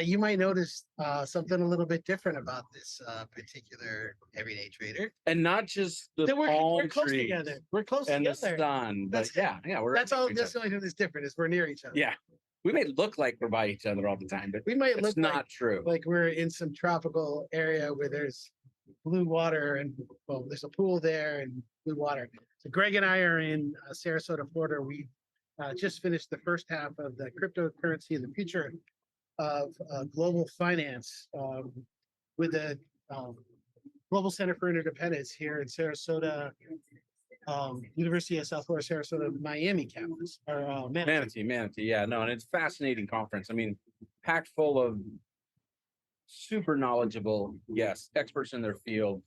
You might notice something a little bit different about this particular everyday trader. And not just the That we're palm close trees together. We're close and the together. sun, but That's yeah, we're that's all. near each That's the other. only thing that's different is we're near each other. Yeah, we may look like we're by each other all the time, but We might it's look not true. like we're in some tropical area where there's blue water and well, there's a pool there and blue water. So Greg and I are in Sarasota, Florida. We just finished the first half of the cryptocurrency and the future of global finance with the Global Center for Interdependence here in Sarasota, University of South Florida, Sarasota, Miami campus. Or Manatee. Yeah, no, and it's a fascinating conference. I mean, packed full of super knowledgeable, yes, experts in their field,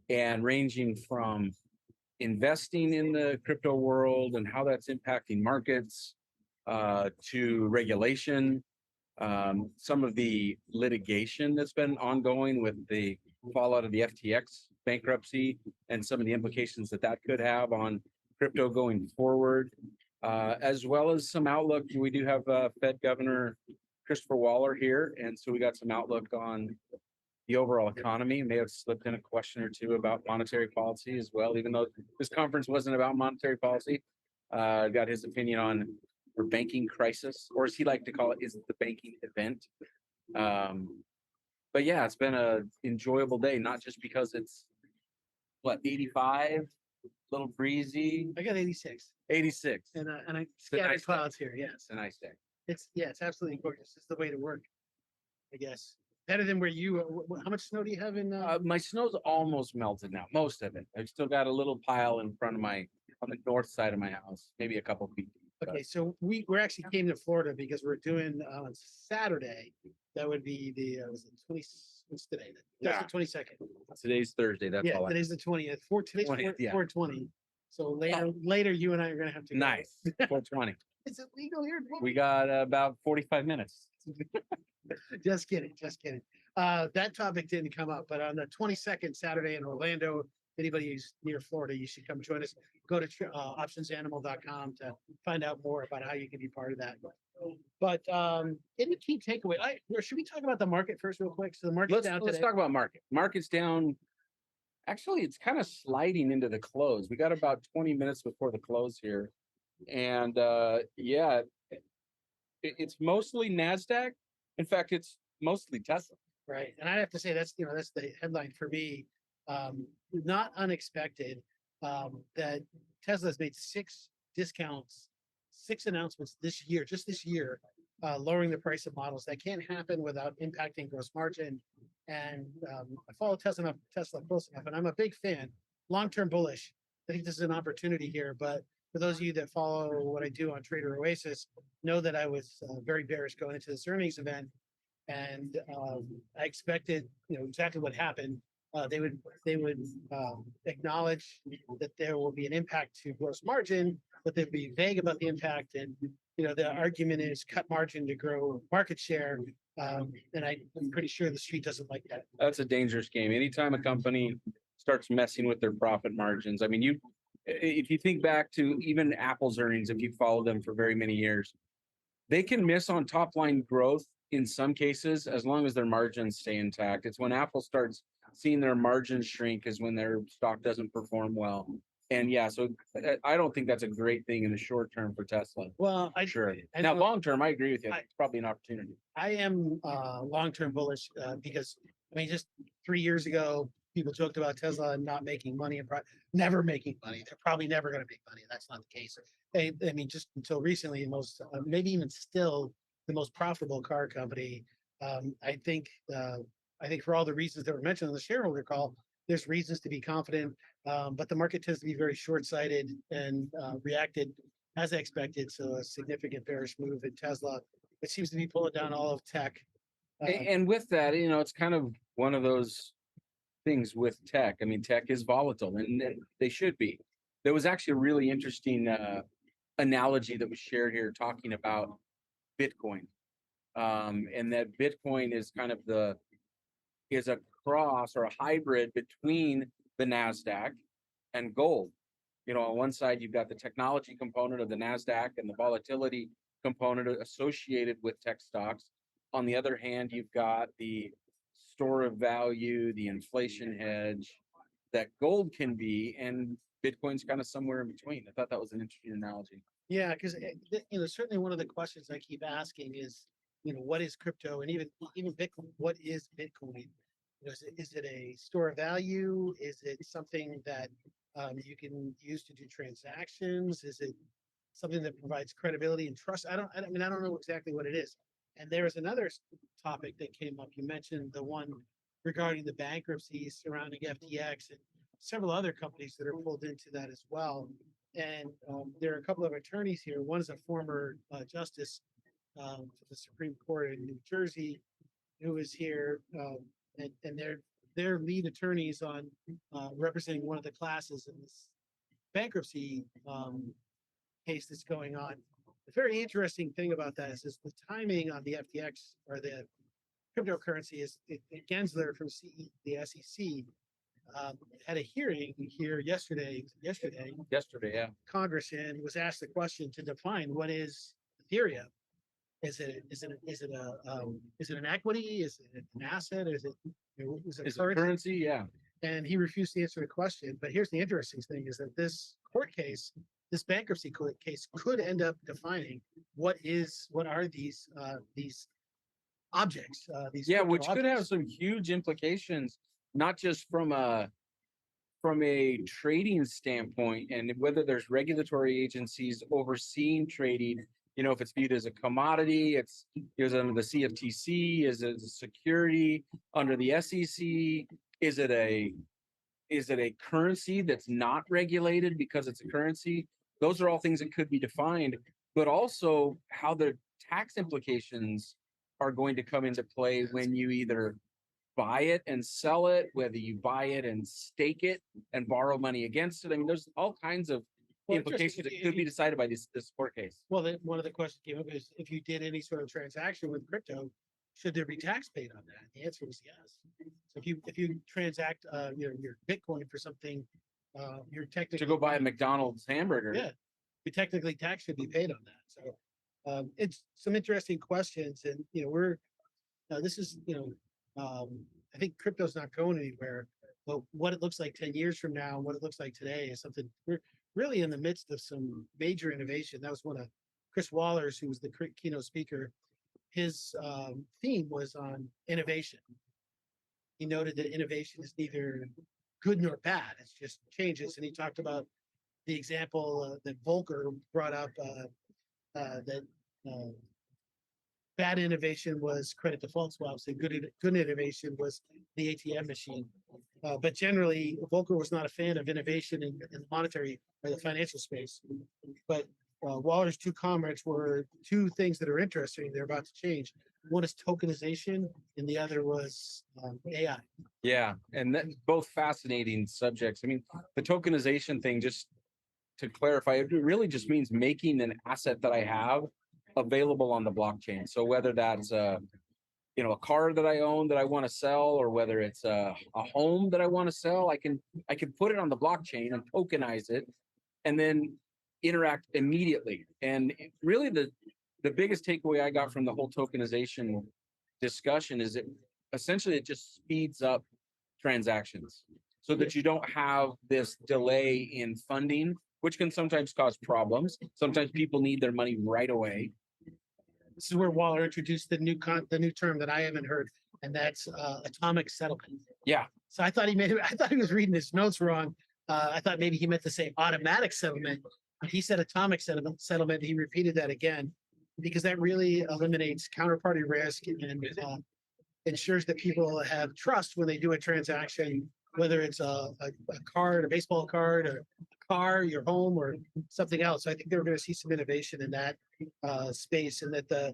and ranging from investing in the crypto world and how that's impacting markets to regulation, some of the litigation that's been ongoing with the fallout of the FTX bankruptcy and some of the implications that that could have on crypto going forward, as well as some outlook. We do have Fed Governor Christopher Waller here, and so we got some outlook on the overall economy. May have slipped in a question or two about monetary policy as well, even though this conference wasn't about monetary policy. Got his opinion on our banking crisis, or as he like to call it, is it the banking event? But yeah, it's been a enjoyable day, not just because it's what 85, a little breezy. I got 86. 86. And I scattered nice clouds here. Yes, It's a nice day. it's absolutely gorgeous. It's the way to work, I guess. Better than where you. How much snow do you have in? My snow's almost melted now, most of it. I've still got a little pile in front of on the north side of my house, maybe a couple feet deep. Okay, so we're actually came to Florida because we're doing on Saturday. That would be the was it 20? What's today? That's the 22nd. Today's Thursday. That's all. Today's the 20th. Today's 420. So later, you and I are gonna have to. Nice. 420. Is it legal here? We got about 45 minutes. Just kidding. That topic didn't come up, but on the 22nd, Saturday in Orlando, anybody who's near Florida, you should come join us. Go to optionsanimal.com to find out more about how you can be part of that. But any key takeaway? Should we talk about the market first, real quick? So the market's down today. Let's talk about market. Market's down. Actually, it's kind of sliding into the close. We got about 20 minutes before the close here, and it's mostly NASDAQ. In fact, it's mostly Tesla. Right, and I have to say that's the headline for me. Not unexpected that Tesla's made six announcements this year, just this year, lowering the price of models. That can't happen without impacting gross margin. And I follow Tesla close enough, and I'm a big fan, long-term bullish. I think this is an opportunity here, but for those of you that follow what I do on Trader Oasis, know that I was very bearish going into this earnings event, and I expected, exactly what happened. They would acknowledge that there will be an impact to gross margin, but they'd be vague about the impact. And the argument is cut margin to grow market share. And I'm pretty sure the street doesn't like that. That's a dangerous game. Anytime a company starts messing with their profit margins, I mean, if you think back to even Apple's earnings, if you follow them for very many years, they can miss on top line growth in some cases as long as their margins stay intact. It's when Apple starts seeing their margins shrink is when their stock doesn't perform well. And so I don't think that's a great thing in the short term for Tesla. Well, Now, long term, I agree with you. It's probably an opportunity. I am long-term bullish because just 3 years ago, people joked about Tesla not making money and never making money. They're probably never going to make money. That's not the case. Just until recently, maybe even still the most profitable car company. I think for all the reasons that were mentioned on the shareholder call, there's reasons to be confident, but the market tends to be very short-sighted and reacted as expected. So a significant bearish move in Tesla. It seems to be pulling down all of tech. And with that, it's kind of one of those things with tech. I mean, tech is volatile, and they should be. There was actually a really interesting analogy that was shared here talking about Bitcoin, and that Bitcoin is kind of is a cross or a hybrid between the NASDAQ and gold. On one side, you've got the technology component of the NASDAQ and the volatility component associated with tech stocks. On the other hand, you've got the store of value, the inflation hedge that gold can be, and Bitcoin's kind of somewhere in between. I thought that was an interesting analogy. Yeah, because certainly one of the questions I keep asking is, what is crypto, and even Bitcoin? What is Bitcoin? Is it a store of value? Is it something that you can use to do transactions? Is it something that provides credibility and trust? I don't know exactly what it is. And there is another topic that came up. You mentioned the one regarding the bankruptcy surrounding FTX and several other companies that are pulled into that as well. And there are a couple of attorneys here. One is a former justice for the Supreme Court in New Jersey, who is here, and they're lead attorneys on representing one of the classes in this bankruptcy case that's going on. The very interesting thing about that is the timing on the FTX or the cryptocurrency is Gensler from the SEC had a hearing here yesterday, Yeah. Congress, and was asked the question to define what is Ethereum. Is it an equity? Is it an asset? Is it currency? Yeah. And he refused to answer the question. But here's the interesting thing: is that this bankruptcy court case, could end up defining what are these objects. Which could have some huge implications, not just from a trading standpoint, and whether there's regulatory agencies overseeing trading. If it's viewed as a commodity, it's under the CFTC, is it a security under the SEC? Is it a currency that's not regulated because it's a currency? Those are all things that could be defined, but also how the tax implications are going to come into play when you either buy it and sell it, whether you buy it and stake it and borrow money against it. I mean, there's all kinds of implications that could be decided by this court case. Well, one of the questions came up is, if you did any sort of transaction with crypto, should there be tax paid on that? The answer was yes. So if you transact your Bitcoin for something, you're technically to go buy a McDonald's hamburger. Yeah, technically tax should be paid on that. So it's some interesting questions, and this is I think crypto's not going anywhere, but what it looks like 10 years from now, and what it looks like today is something we're really in the midst of some major innovation. That was one of Chris Waller's, who was the keynote speaker. His theme was on innovation. He noted that innovation is neither good nor bad; it's just changes. And he talked about the example that Volcker brought up, that bad innovation was credit default swaps, and good innovation was the ATM machine. But generally, Volcker was not a fan of innovation in the monetary or the financial space. But Waller's two comments were two things that are interesting. They're about to change. One is tokenization, and the other was AI. Yeah, and both fascinating subjects. I mean, the tokenization thing, just to clarify, it really just means making an asset that I have available on the blockchain. So whether that's a car that I own that I want to sell, or whether it's a home that I want to sell, I can put it on the blockchain and tokenize it, and then interact immediately. And really, the biggest takeaway I got from the whole tokenization discussion is it just speeds up transactions, so that you don't have this delay in funding, which can sometimes cause problems. Sometimes people need their money right away. This is where Waller introduced the new term that I haven't heard, and that's atomic settlement. Yeah. So I thought he was reading his notes wrong. I thought maybe he meant to say automatic settlement, but he said atomic settlement. He repeated that again, because that really eliminates counterparty risk and ensures that people have trust when they do a transaction, whether it's a card, a baseball card, or a car, your home, or something else. So I think they're going to see some innovation in that space, and that the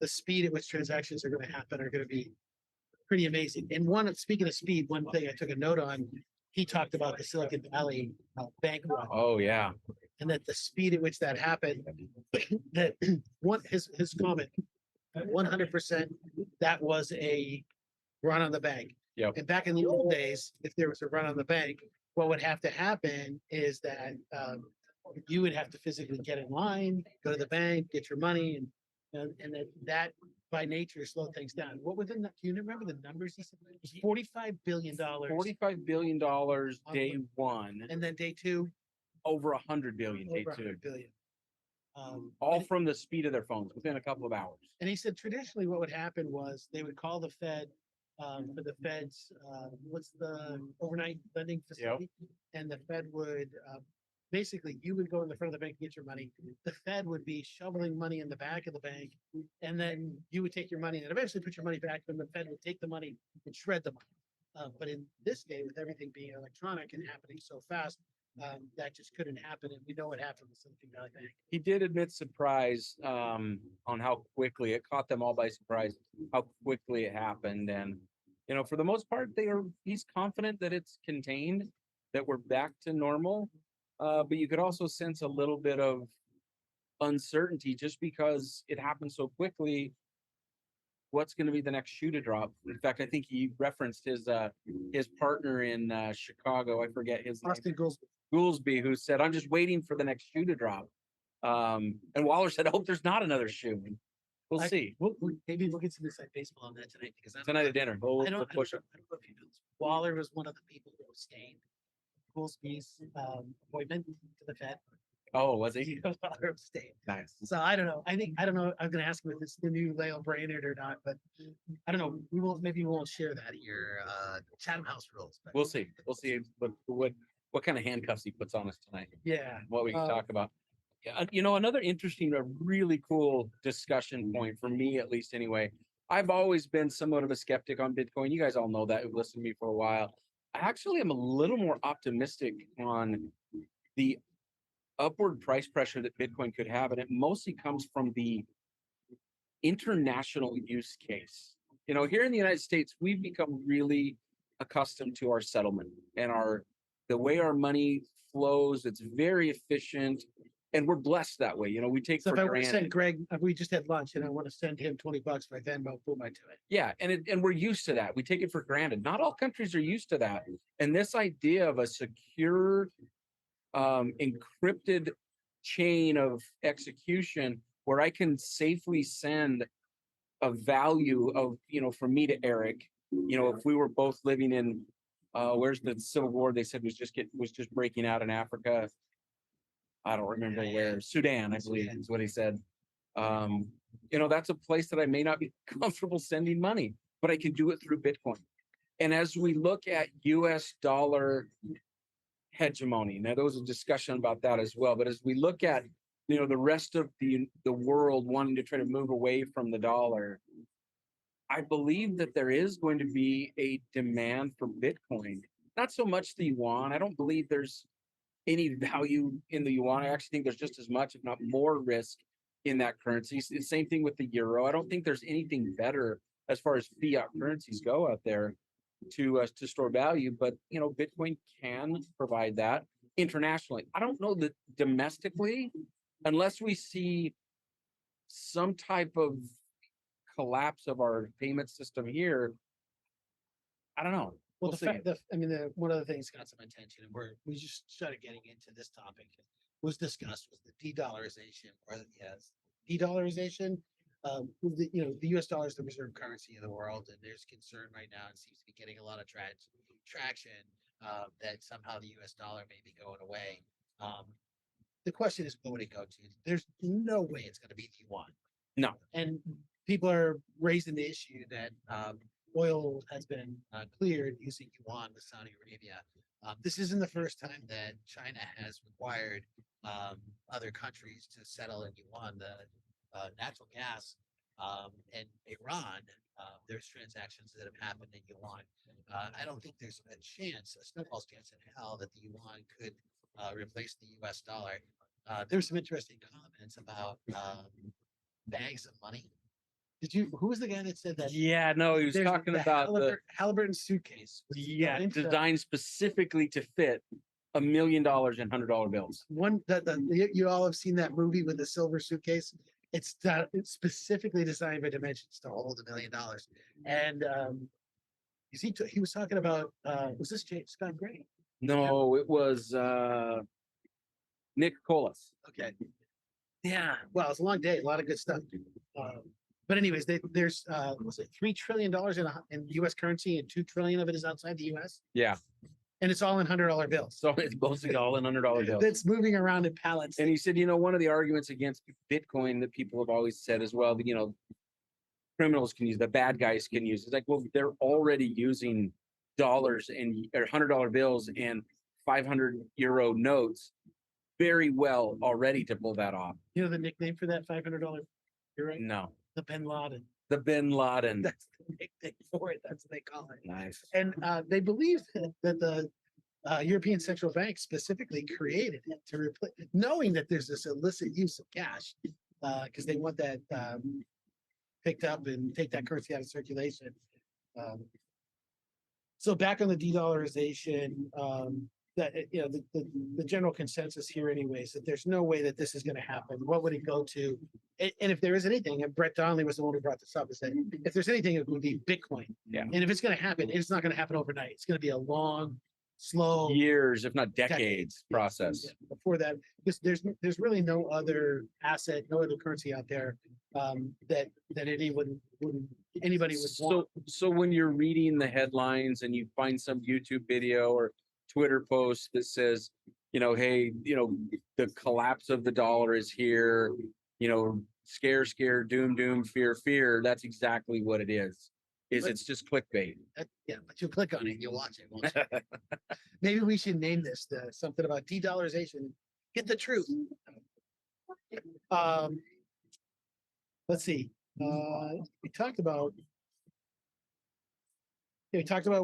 speed at which transactions are going to happen are going to be pretty amazing. And speaking of speed, one thing I took a note on, he talked about the Silicon Valley bank run. Oh yeah. And that the speed at which that happened, that his comment, 100%, that was a run on the bank. Yep. And back in the old days, if there was a run on the bank, what would have to happen is that you would have to physically get in line, go to the bank, get your money, and and that by nature slowed things down. What were do you remember the numbers he said? It was $45 billion. $45 billion day one, And then day two, over 100 billion day over two. 100 billion. All and, from the speed of their phones within a couple of hours. and he said traditionally what would happen was they would call the Fed for the Fed's what's the overnight lending facility, and the Fed would basically you would go in the front of the bank to get your money. The Fed would be shoveling money in the back of the bank, and then you would take your money and eventually put your money back. Then the Fed would take the money and shred the money. But in this day, with everything being electronic and happening so fast, that just couldn't happen. And we know what happened with Silicon Valley Bank. He did admit surprise on how quickly it caught them all by surprise, how quickly it happened. And, you know, for the most part, he's confident that it's contained, that we're back to normal. But you could also sense a little bit of uncertainty just because it happened so quickly. What's going to be the next shoe to drop? In fact, I think he referenced his partner in Chicago. I forget his name. Austin Goolsby, who said, "I'm just waiting for the next shoe to drop." And Waller said, "I hope there's not another shoe." We'll see. Maybe we'll get some inside baseball on that tonight because Tonight at dinner, we'll push it. I don't know if you know this. Waller was one of the people who abstained Goolsby's appointment to the Fed. Oh, was he? Waller abstained. Nice. So I don't know. I don't know. I'm going to ask him if it's the new Lael Brainerd or not, but I don't know. Maybe we won't share that in your Chatham House rules. But. We'll see. We'll see what kind of handcuffs he puts on us tonight. Yeah. What we can talk about. Yeah, you know, another interesting, really cool discussion point for me, at least anyway. I've always been somewhat of a skeptic on Bitcoin. You guys all know that, who've listened to me for a while. I actually am a little more optimistic on the upward price pressure that Bitcoin could have, and it mostly comes from the international use case. You know, here in the United States, we've become really accustomed to our settlement and the way our money flows. It's very efficient, and we're blessed that way. You know, we take So for if I want to granted. send Greg, we just had lunch, and I want to send him $20 by Venmo, boom, I do it. Yeah, and we're used to that. We take it for granted. Not all countries are used to that. And this idea of a secure, encrypted chain of execution where I can safely send a value of, you know, from me to Eric, you know, if we were both living in, where's the civil war they said was just breaking out in Africa. I don't remember where. Sudan, I believe, is what he said. You know, that's a place that I may not be comfortable sending money, but I can do it through Bitcoin. And as we look at US dollar hegemony, now there was a discussion about that as well, but as we look at, you know, the rest of the world wanting to try to move away from the dollar, I believe that there is going to be a demand for Bitcoin. Not so much the yuan. I don't believe there's any value in the yuan. I actually think there's just as much, if not more, risk in that currency. It's the same thing with the euro. I don't think there's anything better as far as fiat currencies go out there to store value. But you know, Bitcoin can provide that internationally. I don't know that domestically, unless we see some type of collapse of our payment system here. I don't know. Well, one of the things that got some attention, and we just started getting into this topic, was discussed was the de-dollarization, or yes, de-dollarization. The U.S. dollar is the reserve currency of the world, and there's concern right now. It seems to be getting a lot of traction that somehow the U.S. dollar may be going away. The question is, what would it go to? There's no way it's going to be the yuan. No, and people are raising the issue that oil has been cleared using yuan with Saudi Arabia. This isn't the first time that China has required other countries to settle in yuan. The natural gas and Iran, there's transactions that have happened in yuan. I don't think there's a chance, a snowball's chance in hell, that the yuan could replace the U.S. dollar. There's some interesting comments about bags of money. Who was the guy that said that? Yeah, no, he was talking about the Halliburton suitcase. Designed specifically to fit $1 million in $100 bills. You all have seen that movie with the silver suitcase. It's specifically designed by Dimensions to hold $1 million. And he was talking about was this Scott Gray? No, it was Nick Colas. Okay. Yeah, well, it's a long day, a lot of good stuff. But anyways, there's was it $3 trillion in US currency, and 2 trillion of it is outside the US, Yeah. and it's all in $100 bills. So it's mostly all in $100 bills. That's moving around in pallets. And he said, one of the arguments against Bitcoin that people have always said as well, that, criminals can use, the bad guys can use. It's like, well, they're already using dollars and or $100 bills and 500 euro notes very well already to pull that off. You know the nickname for that $500? You're right. No, The Bin Laden. the Bin Laden. That's the nickname for it. That's what they call it. Nice. And they believe that the European Central Bank specifically created it to replace, knowing that there's this illicit use of cash, because they want that picked up and take that currency out of circulation. So back on the de-dollarization, that the general consensus here, anyways, that there's no way that this is going to happen. What would it go to? And if there is anything, and Brett Donnelly was the one who brought this up, is that if there's anything, it would be Bitcoin. Yeah. And if it's going to happen, it's not going to happen overnight. It's going to be a long, slow Years, if not decades, process. Yeah, before that, because there's really no other asset, no other currency out there that anybody would want. So when you're reading the headlines and you find some YouTube video or Twitter post that says, hey, the collapse of the dollar is here, scare, doom, fear, that's exactly what it is. It's just clickbait. Yeah, but you'll click on it and you'll watch it. Won't you? Maybe we should name this something about de-dollarization. Get the truth. Let's see. We talked about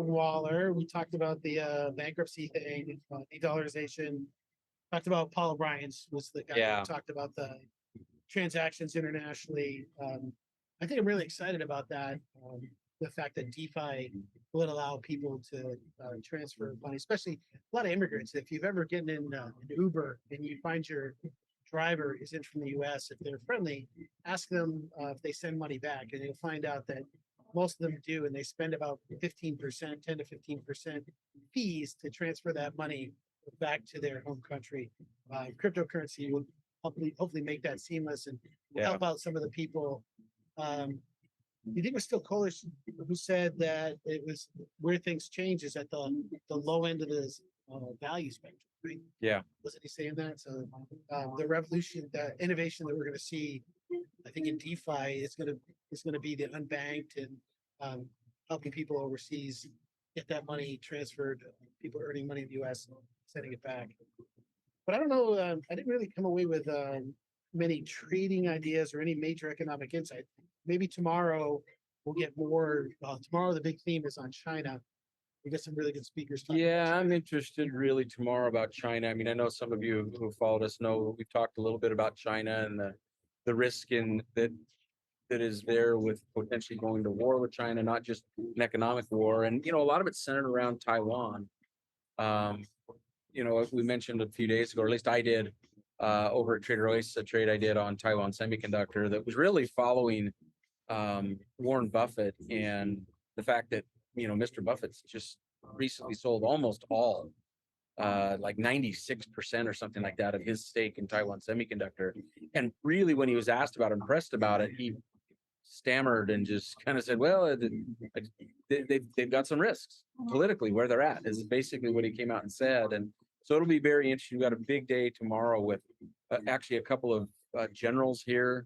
Waller. We talked about the bankruptcy thing, de-dollarization. Talked about Paul O'Brien's was the guy who talked about the transactions internationally. I think I'm really excited about that. The fact that DeFi would allow people to transfer money, especially a lot of immigrants. If you've ever gotten in an Uber and you find your driver isn't from the US, if they're friendly, ask them if they send money back, and you'll find out that most of them do, and they spend about 15%, 10 to 15% fees to transfer that money back to their home country. Cryptocurrency will hopefully make that seamless and help out some of the people. You think it was still Kohler who said that it was where things change is at the low end of the value spectrum, right? Yeah. Wasn't he saying that? So the revolution, the innovation that we're going to see, I think in DeFi is going to be the unbanked and helping people overseas get that money transferred. People earning money in the US, sending it back. But I don't know. I didn't really come away with many trading ideas or any major economic insight. Maybe tomorrow we'll get more. Tomorrow the big theme is on China. We get some really good speakers. Yeah, I'm interested really tomorrow about China. I mean, I know some of you who followed us know we've talked a little bit about China and the risk in that is there with potentially going to war with China, not just an economic war. And a lot of it's centered around Taiwan. We mentioned a few days ago, or at least I did, over at Trader Oasis, a trade I did on Taiwan Semiconductor that was really following Warren Buffett and the fact that Mr. Buffett's just recently sold almost all, like 96% or something like that of his stake in Taiwan Semiconductor. And really, when he was asked about, impressed about it, he stammered and just kind of said, "Well, they've got some risks politically where they're at." Is basically what he came out and said. And so it'll be very interesting. We've got a big day tomorrow with actually a couple of generals here,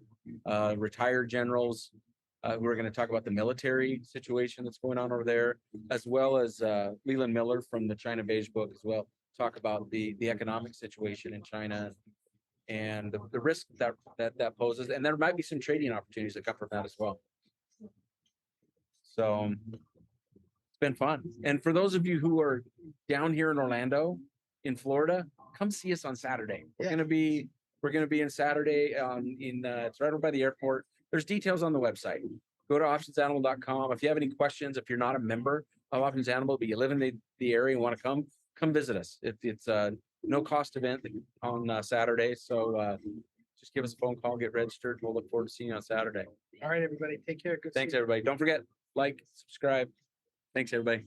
retired generals. We're going to talk about the military situation that's going on over there, as well as Leland Miller from the China Beige book as well. Talk about the economic situation in China and the risk that poses. And there might be some trading opportunities that come from that as well. So it's been fun. And for those of you who are down here in Orlando, in Florida, come see us on Saturday. We're going to be in Saturday it's right over by the airport. There's details on the website. Go to optionsanimal.com. If you have any questions, if you're not a member of Options Animal, but you live in the area and want to come visit us. It's a no cost event on Saturday. So just give us a phone call, get registered. We'll look forward to seeing you on Saturday. All right, everybody. Take care. Good. Thanks, everybody. Don't forget, like, subscribe. Thanks, everybody.